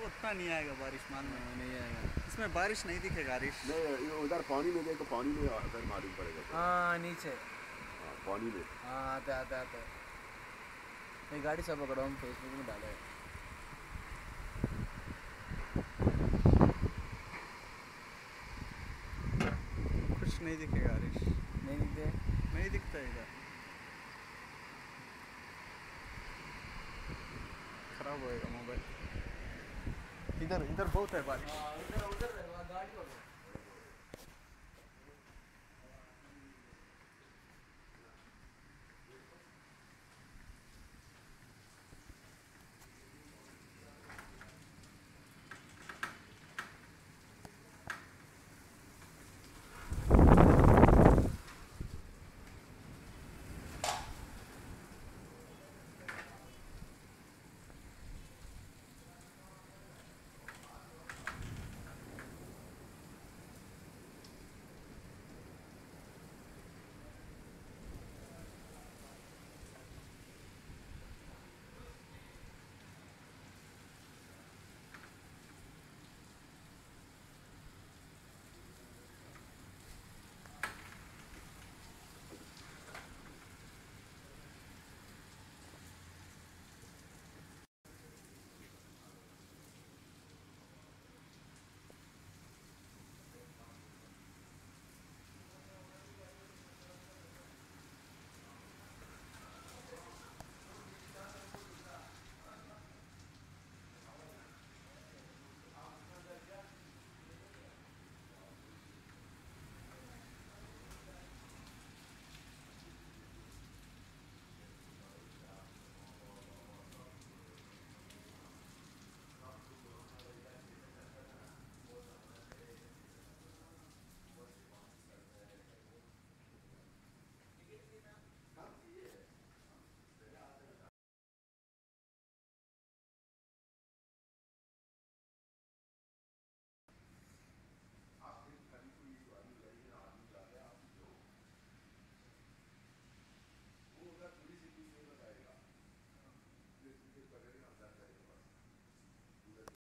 उतना नहीं आएगा बारिश मान में। नहीं आएगा इसमें बारिश नहीं दिखेगा हरीश। नहीं उधर पानी में देखो, पानी में अगर मालूम पड़ेगा। हाँ नीचे पानी में। हाँ आते आते आते मैं गाड़ी सब पकड़ा हम फेसबुक में डाले। कुछ नहीं दिखेगा हरीश। नहीं दिखते, नहीं दिखता इधर। खराब होएगा मोबाइल। इधर इधर बहुत है बारिश। उधर उधर गाड़ी